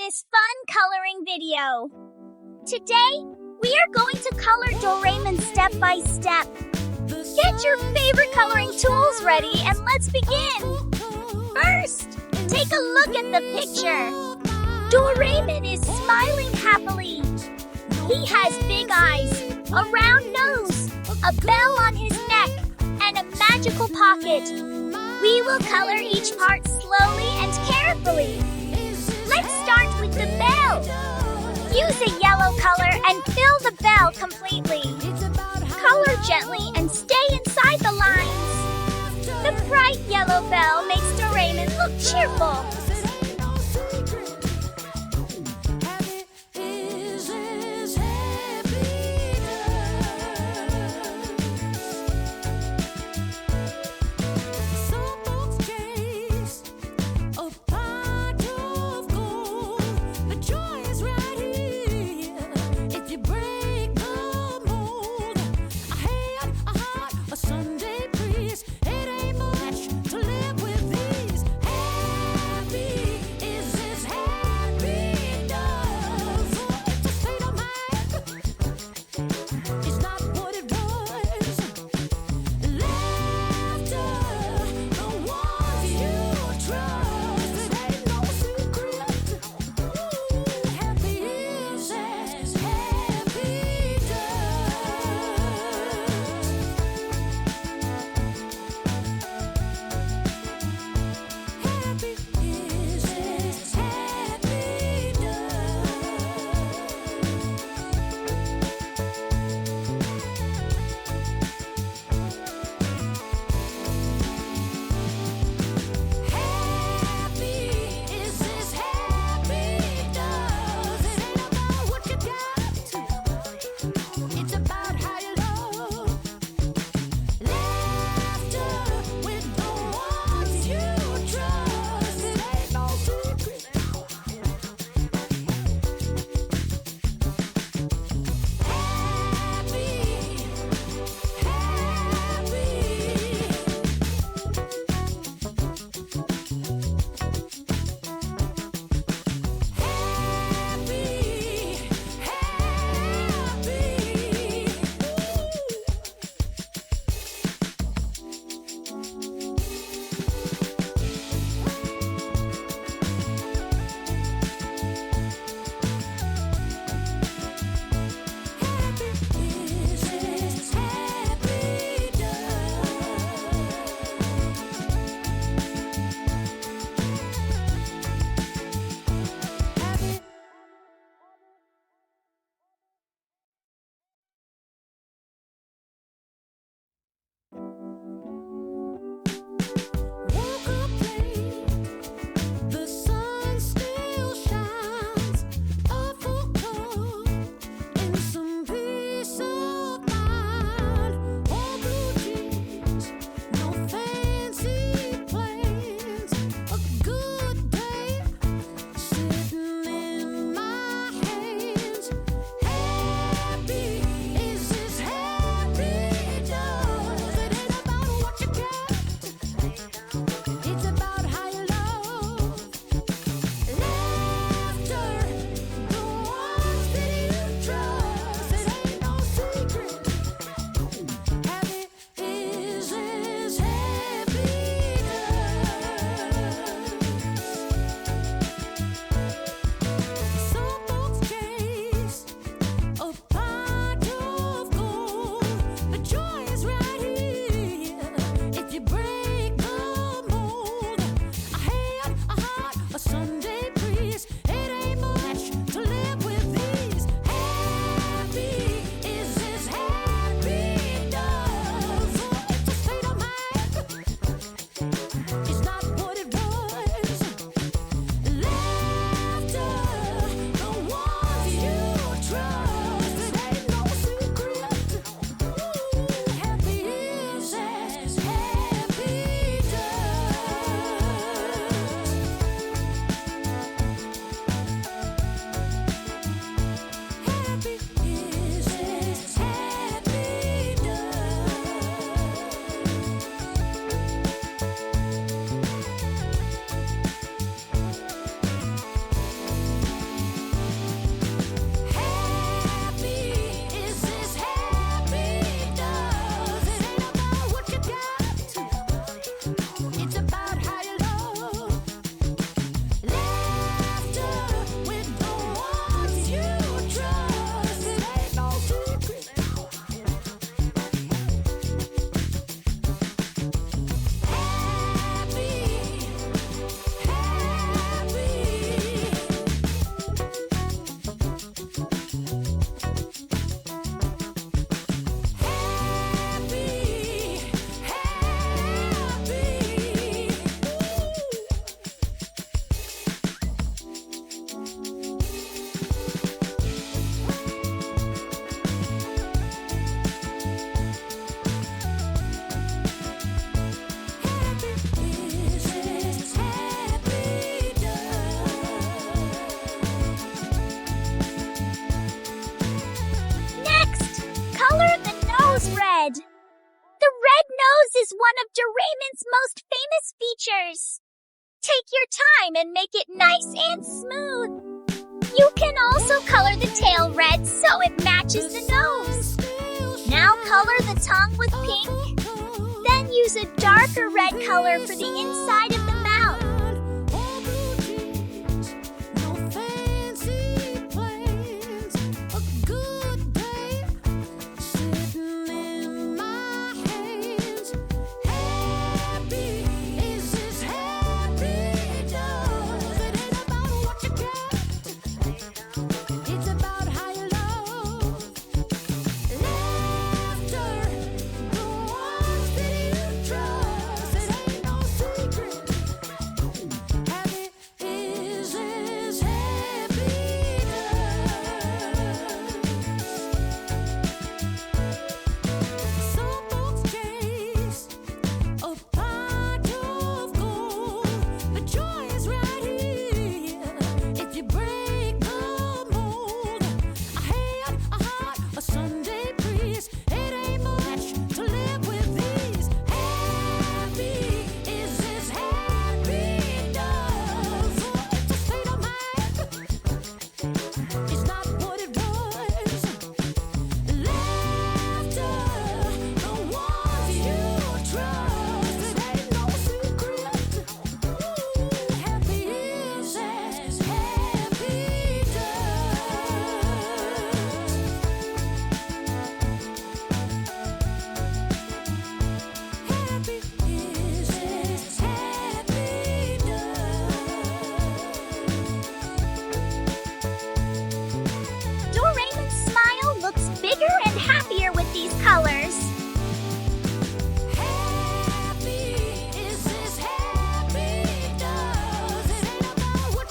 this fun coloring video. Today, we are going to color Doraemon step by step. Get your favorite coloring tools ready and let's begin. First, take a look at the picture. Doraemon is smiling happily. He has big eyes, a round nose, a bell on his neck, and a magical pocket. We will color each part slowly and carefully. Let's start with the bell. Use a yellow color and fill the bell completely. Color gently and stay inside the lines. The bright yellow bell makes Doraemon look cheerful. This is one of Doraemon's most famous features. Take your time and make it nice and smooth. You can also color the tail red so it matches the nose. Now color the tongue with pink. Then use a darker red color for the inside of the mouth. Colors.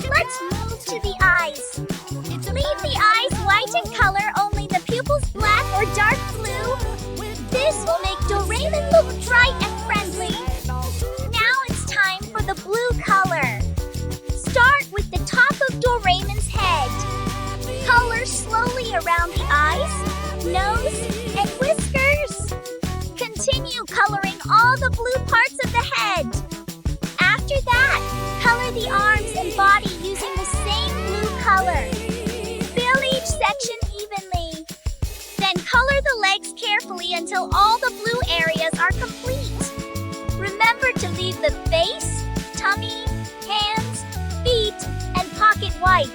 Let's move to the eyes. Leave the eyes white in color, only the pupils black or dark blue. This will make Doraemon look bright and friendly. Now it's time for the blue color. Start with the top of Doraemon's head. Color slowly around the eyes, nose, and whiskers. Continue coloring all the blue parts of the head. After that, color the arms and body using the same blue color. Fill each section evenly. Then color the legs carefully until all the blue areas are complete. Remember to leave the face, tummy, hands, feet, and pocket white.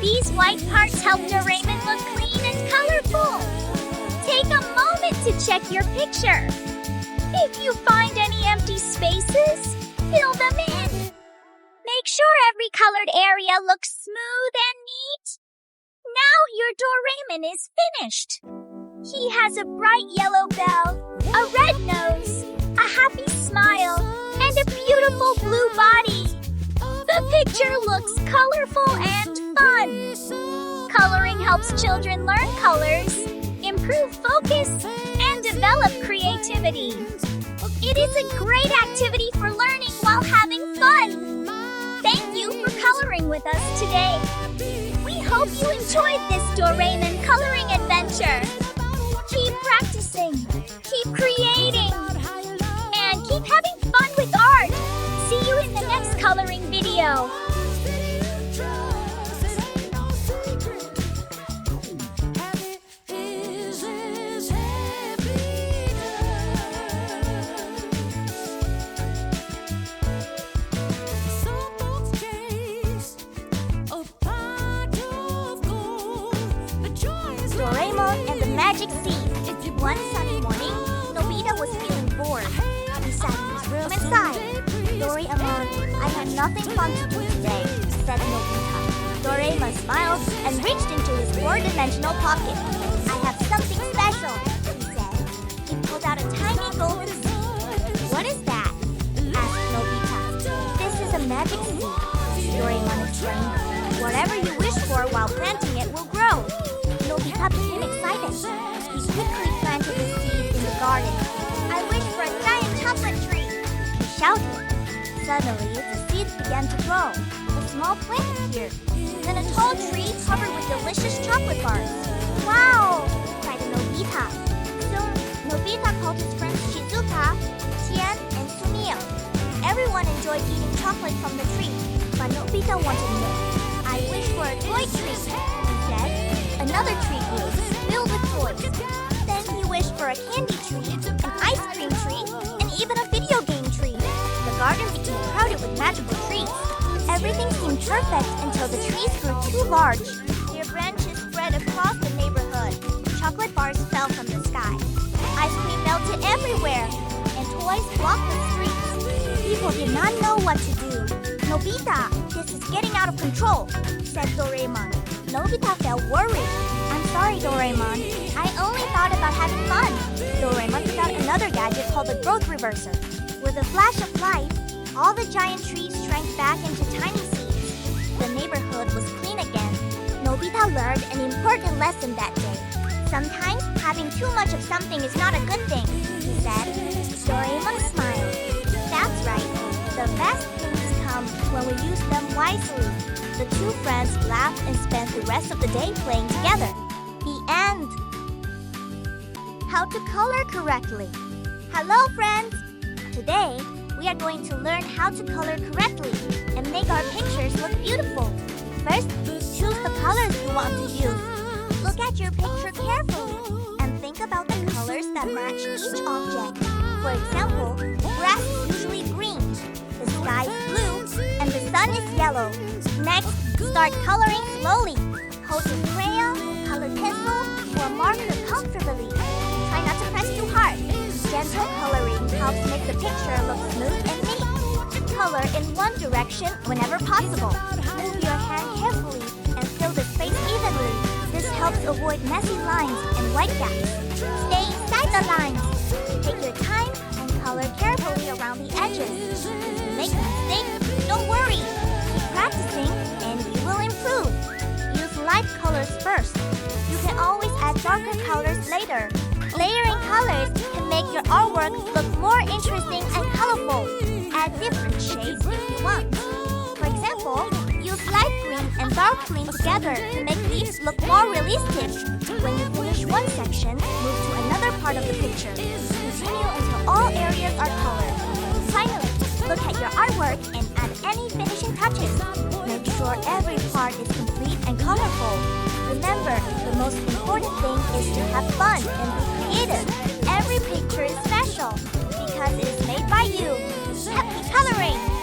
These white parts help Doraemon look clean and colorful. Take a moment to check your picture. If you find any empty spaces, fill them in. Make sure every colored area looks smooth and neat. Now your Doraemon is finished. He has a bright yellow bell, a red nose, a happy smile, and a beautiful blue body. The picture looks colorful and fun. Coloring helps children learn colors, improve focus, and develop creativity. It is a great activity for learning while having fun. Thank you for coloring with us today. We hope you enjoyed this Doraemon coloring adventure. Keep practicing, keep creating, and keep having fun with art. See you in the next coloring video. Doraemon and the Magic Seed. One sunny morning, Nobita was feeling bored. He sat in his room and sighed. Doraemon, I have nothing fun to do today, said Nobita. Doraemon smiled and reached into his four-dimensional pocket. I have something special, he said. He pulled out a tiny golden seed. What is that? Asked Nobita. This is a magic seed, Doraemon explained. Whatever you wish for while planting it will grow. Nobita became excited. He quickly planted the seed in the garden. I wish for a giant chocolate tree, he shouted. Suddenly, the seeds began to grow. A small plant appeared. Then a tall tree covered with delicious chocolate bars. Wow! Cried Nobita. Soon, Nobita called his friend Shizuka enjoyed eating chocolate from the tree, but Nobita wanted more. I wish for a toy tree, he said. Another tree grew, filled with toys. Then he wished for a candy tree, an ice cream tree, and even a video game tree. The garden became crowded with magical trees. Everything seemed perfect until the trees grew too large. Their branches spread across the neighborhood. Chocolate bars fell from the sky. Ice cream melted everywhere, and toys blocked the streets. People did not know what to do. Nobita, this is getting out of control, said Doraemon. Nobita felt worried. I'm sorry, Doraemon. I only thought about having fun. Doraemon took out another gadget called the growth reverser. With a flash of light, all the giant trees shrank back into tiny seeds. The neighborhood was clean again. Nobita learned an important lesson that day. Sometimes having too much of something is not a good thing, he said. Doraemon smiled. That's right. The best things come when we use them wisely. The two friends laughed and spent the rest of the day playing together. The end. How to color correctly. Hello, friends! Today, we are going to learn how to color correctly and make our pictures look beautiful. First, choose the colors you want to use. Look at your picture carefully and think about the colors that match each object. For example, grass is usually green, the sky is blue, and the sun is yellow. Next, start coloring slowly. Hold your crayon, colored pencil, or marker comfortably. Try not to press too hard. Gentle coloring helps make the picture look smooth and neat. Color in one direction whenever possible. Move your hand carefully and fill the space evenly. This helps avoid messy lines and white gaps. Stay inside the lines. Take your time and color carefully around the edges. If you make a mistake, don't worry. Keep practicing and you will improve. Use light colors first. You can always add darker colors later. Layering colors can make your artwork look more interesting and colorful. Add different shades if you want. For example, use light green and dark green together to make leaves look more realistic. When you finish one section, move to another part of the picture. Continue until all areas are colored. Finally, look at your artwork and add any finishing touches. Make sure every part is complete and colorful. Remember, the most important thing is to have fun and be creative. Every picture is special because it is made by you. Happy coloring!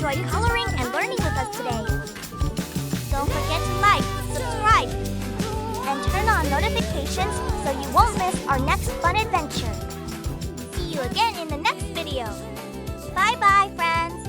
enjoyed coloring and learning with us today. Don't forget to like, subscribe, and turn on notifications notifications so you won't miss our next fun adventure. See you again in the next video. Bye-bye, friends.